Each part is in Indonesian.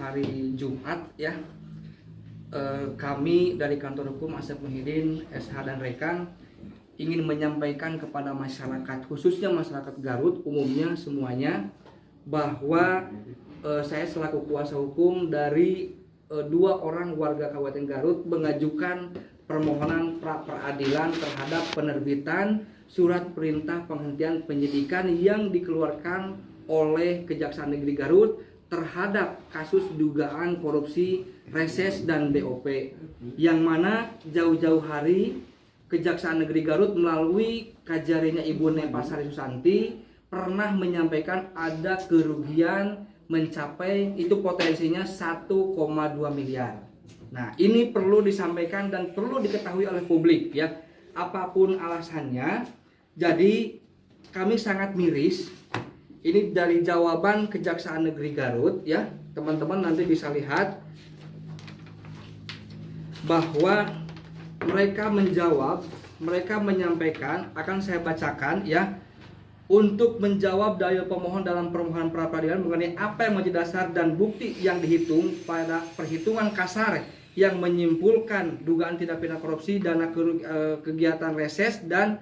hari Jumat ya. Kami dari Kantor Hukum Asep Muhyiddin SH dan rekan ingin menyampaikan kepada masyarakat, khususnya masyarakat Garut umumnya semuanya, bahwa saya selaku kuasa hukum dari dua orang warga Kabupaten Garut mengajukan permohonan pra peradilan terhadap penerbitan surat perintah penghentian penyidikan yang dikeluarkan oleh Kejaksaan Negeri Garut terhadap kasus dugaan korupsi reses dan BOP, yang mana jauh-jauh hari Kejaksaan Negeri Garut melalui kajarinya Ibu Nepasari Susanti pernah menyampaikan ada kerugian mencapai itu potensinya 1,2 miliar. Nah, ini perlu disampaikan dan perlu diketahui oleh publik ya, apapun alasannya. Jadi kami sangat miris. Ini dari jawaban Kejaksaan Negeri Garut ya, teman-teman nanti bisa lihat bahwa mereka menjawab, mereka menyampaikan, akan saya bacakan ya, untuk menjawab dalil pemohon dalam permohonan pra peradilan mengenai apa yang menjadi dasar dan bukti yang dihitung pada perhitungan kasar yang menyimpulkan dugaan tindak pidana korupsi dana kegiatan reses dan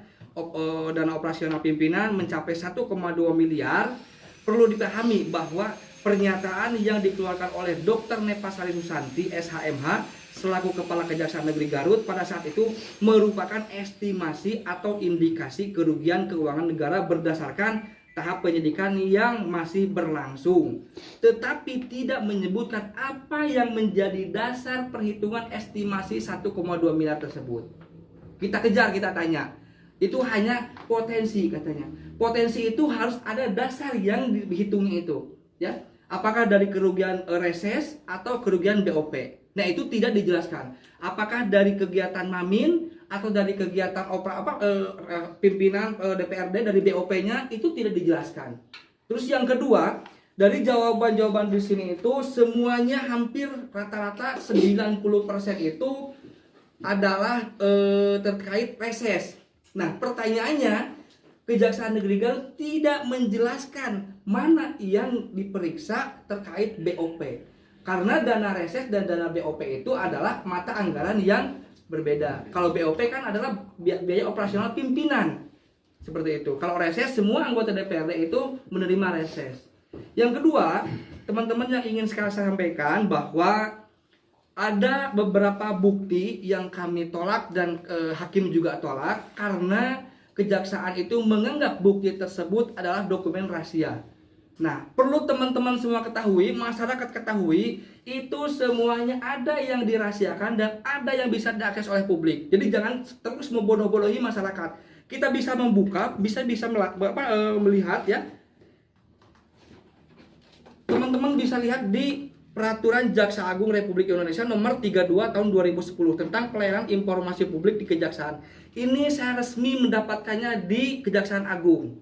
dana operasional pimpinan mencapai 1,2 miliar. Perlu dipahami bahwa pernyataan yang dikeluarkan oleh Dr. Nepasari Susanti SHMH selaku Kepala Kejaksaan Negeri Garut pada saat itu merupakan estimasi atau indikasi kerugian keuangan negara berdasarkan tahap penyidikan yang masih berlangsung, tetapi tidak menyebutkan apa yang menjadi dasar perhitungan estimasi 1,2 miliar tersebut. Kita kejar, kita tanya. Itu hanya potensi katanya. Potensi itu harus ada dasar yang dihitungnya itu, ya. Apakah dari kerugian reses atau kerugian BOP? Nah, itu tidak dijelaskan. Apakah dari kegiatan Mamin atau dari kegiatan pimpinan DPRD dari BOP-nya, itu tidak dijelaskan. Terus yang kedua, dari jawaban-jawaban di sini itu semuanya hampir rata-rata 90% itu adalah terkait reses. Nah, pertanyaannya, Kejaksaan Negeri Garut tidak menjelaskan mana yang diperiksa terkait BOP. Karena dana reses dan dana BOP itu adalah mata anggaran yang berbeda. Kalau BOP kan adalah biaya operasional pimpinan. Seperti itu. Kalau reses, semua anggota DPRD itu menerima reses. Yang kedua, teman-teman yang ingin saya sampaikan bahwa ada beberapa bukti yang kami tolak dan hakim juga tolak karena kejaksaan itu menganggap bukti tersebut adalah dokumen rahasia. Nah, perlu teman-teman semua ketahui, masyarakat ketahui, itu semuanya ada yang dirahasiakan dan ada yang bisa diakses oleh publik. Jadi jangan terus membodoh-bodohi masyarakat. Kita bisa membuka, bisa melihat ya. Teman-teman bisa lihat di Peraturan Jaksa Agung Republik Indonesia nomor 32 tahun 2010 tentang pelayanan informasi publik di Kejaksaan. Ini saya resmi mendapatkannya di Kejaksaan Agung,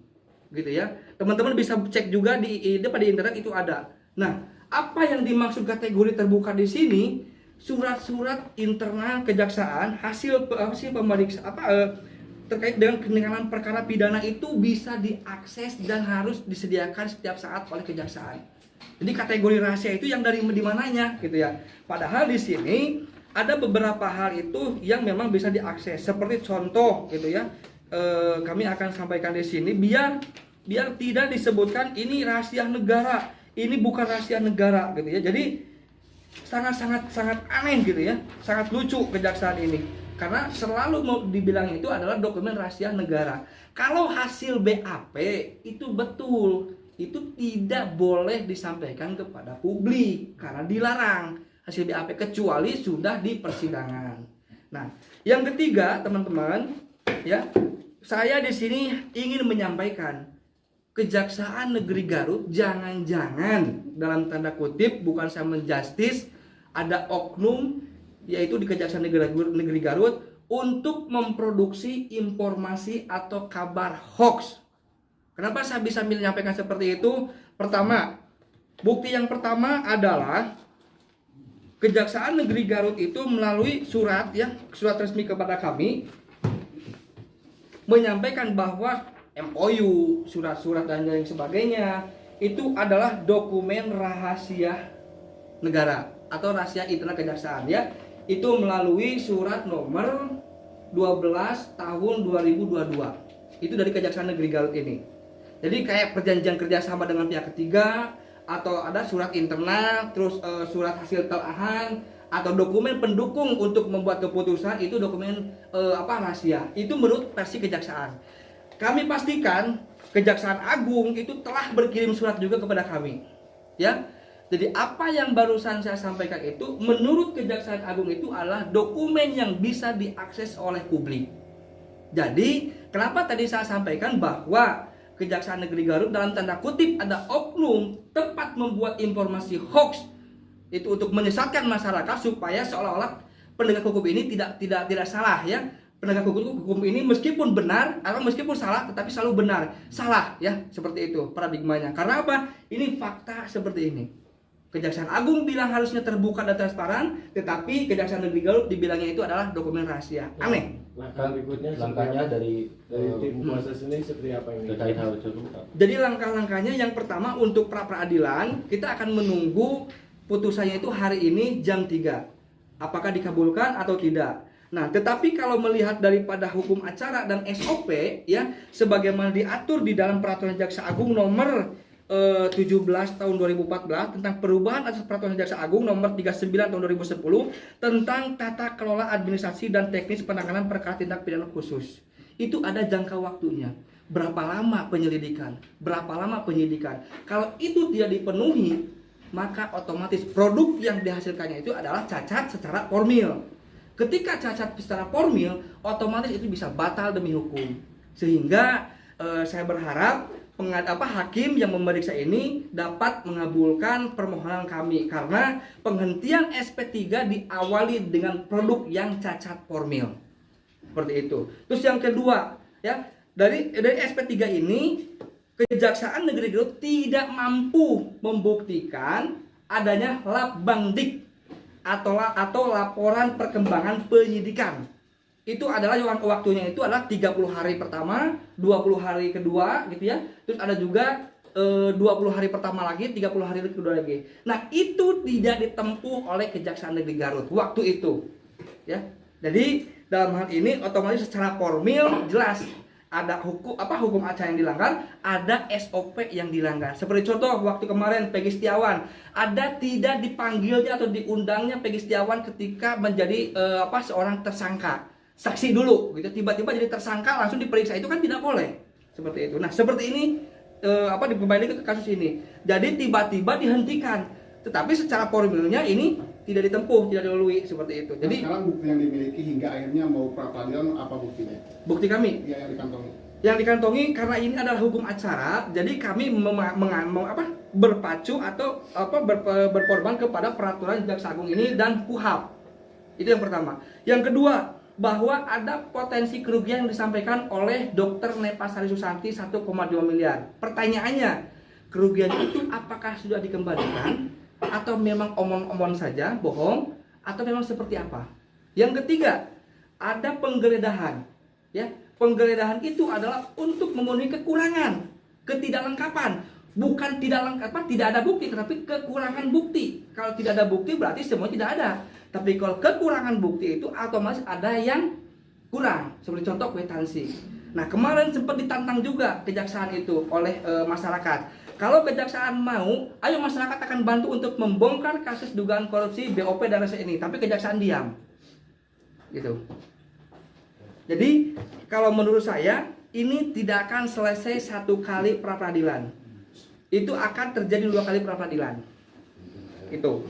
gitu ya. Teman-teman bisa cek juga di internet, itu ada. Nah, apa yang dimaksud kategori terbuka di sini? Surat-surat internal Kejaksaan, hasil pemeriksaan terkait dengan penanganan perkara pidana itu bisa diakses dan harus disediakan setiap saat oleh Kejaksaan. Jadi kategori rahasia itu yang dari mananya gitu ya. Padahal di sini ada beberapa hal itu yang memang bisa diakses. Seperti contoh gitu ya. Kami akan sampaikan di sini biar tidak disebutkan ini rahasia negara, ini bukan rahasia negara gitu ya. Jadi sangat aneh gitu ya. Sangat lucu Kejaksaan ini. Karena selalu mau dibilang itu adalah dokumen rahasia negara. Kalau hasil BAP itu betul, itu tidak boleh disampaikan kepada publik karena dilarang hasil BAP kecuali sudah di persidangan. Nah, yang ketiga teman-teman ya, saya di sini ingin menyampaikan Kejaksaan Negeri Garut jangan-jangan dalam tanda kutip, bukan saya menjustis, ada oknum yaitu di Kejaksaan Negeri Garut untuk memproduksi informasi atau kabar hoax. Kenapa saya bisa menyampaikan seperti itu? Pertama, bukti yang pertama adalah Kejaksaan Negeri Garut itu melalui surat resmi kepada kami menyampaikan bahwa MOU, surat-surat dan lain sebagainya itu adalah dokumen rahasia negara atau rahasia internal kejaksaan ya. Itu melalui surat nomor 12 tahun 2022. Itu dari Kejaksaan Negeri Garut ini. Jadi kayak perjanjian kerjasama dengan pihak ketiga, atau ada surat internal, terus surat hasil telahan, atau dokumen pendukung untuk membuat keputusan, itu dokumen rahasia. Itu menurut versi kejaksaan. Kami pastikan Kejaksaan Agung itu telah berkirim surat juga kepada kami. Ya. Jadi apa yang barusan saya sampaikan itu menurut Kejaksaan Agung itu adalah dokumen yang bisa diakses oleh publik. Jadi kenapa tadi saya sampaikan bahwa Kejaksaan Negeri Garut dalam tanda kutip ada oknum tempat membuat informasi hoax itu untuk menyesatkan masyarakat supaya seolah-olah penegak hukum ini tidak salah ya. Penegak hukum ini meskipun benar atau meskipun salah tetapi selalu benar. Salah ya, seperti itu paradigmanya. Karena apa? Ini fakta seperti ini. Kejaksaan Agung bilang harusnya terbuka dan transparan, tetapi Kejaksaan Negeri Garut dibilangnya itu adalah dokumen rahasia. Aneh. Langkah berikutnya langkahnya dari tim kuasa sendiri seperti apa yang terkait hal tersebut. Jadi langkah-langkahnya yang pertama untuk pra peradilan kita akan menunggu putusannya itu hari ini jam 3. Apakah dikabulkan atau tidak. Nah, tetapi kalau melihat daripada hukum acara dan SOP ya, sebagaimana diatur di dalam Peraturan Jaksa Agung nomor 17 tahun 2014 tentang perubahan atas Peraturan Jaksa Agung nomor 39 tahun 2010 tentang tata kelola administrasi dan teknis penanganan perkara tindak pidana khusus. Itu ada jangka waktunya. Berapa lama penyelidikan? Berapa lama penyidikan? Kalau itu tidak dipenuhi, maka otomatis produk yang dihasilkannya itu adalah cacat secara formil. Ketika cacat secara formil, otomatis itu bisa batal demi hukum. Sehingga saya berharap hakim yang memeriksa ini dapat mengabulkan permohonan kami karena penghentian SP3 diawali dengan produk yang cacat formil. Seperti itu. Terus yang kedua, ya, dari SP3 ini Kejaksaan Negeri Garut tidak mampu membuktikan adanya labangdik atau laporan perkembangan penyidikan. Itu adalah waktunya itu adalah 30 hari pertama, 20 hari kedua gitu ya. Terus ada juga 20 hari pertama lagi, 30 hari kedua lagi. Nah, itu tidak ditempuh oleh Kejaksaan Negeri Garut waktu itu. Ya. Jadi dalam hal ini otomatis secara formil jelas ada hukum acara yang dilanggar, ada SOP yang dilanggar. Seperti contoh waktu kemarin Peggy Setiawan, ada tidak dipanggilnya atau diundangnya Peggy Setiawan ketika menjadi seorang tersangka. Saksi dulu gitu, tiba-tiba jadi tersangka langsung diperiksa, itu kan tidak boleh. Seperti itu. Nah, seperti ini dikembali ke kasus ini. Jadi tiba-tiba dihentikan. Tetapi secara formilnya ini tidak ditempuh, tidak dilalui seperti itu. Jadi sekarang bukti yang dimiliki hingga akhirnya mau pra peradilan apa buktinya? Bukti kami Ya, yang dikantongi. Yang dikantongi karena ini adalah hukum acara, jadi kami berpacu atau berkorban kepada Peraturan Jaksa Agung ini dan KUHP. Itu yang pertama. Yang kedua, bahwa ada potensi kerugian yang disampaikan oleh Dr. Nepa Sari Susanti 1,2 miliar. Pertanyaannya, kerugian itu apakah sudah dikembalikan atau memang omong-omong saja, bohong, atau memang seperti apa? Yang ketiga, ada penggeledahan. Ya, penggeledahan itu adalah untuk memenuhi kekurangan, ketidaklengkapan. Bukan tidak lengkap, tidak ada bukti, tetapi kekurangan bukti. Kalau tidak ada bukti berarti semua tidak ada. Tapi kalau kekurangan bukti itu otomatis ada yang kurang. Seperti contoh kwitansi. Nah, kemarin sempat ditantang juga kejaksaan itu oleh masyarakat. Kalau kejaksaan mau, ayo masyarakat akan bantu untuk membongkar kasus dugaan korupsi BOP dan RS ini. Tapi kejaksaan diam. Gitu. Jadi, kalau menurut saya, ini tidak akan selesai satu kali pra peradilan. Itu akan terjadi 2 kali pra peradilan. Itu.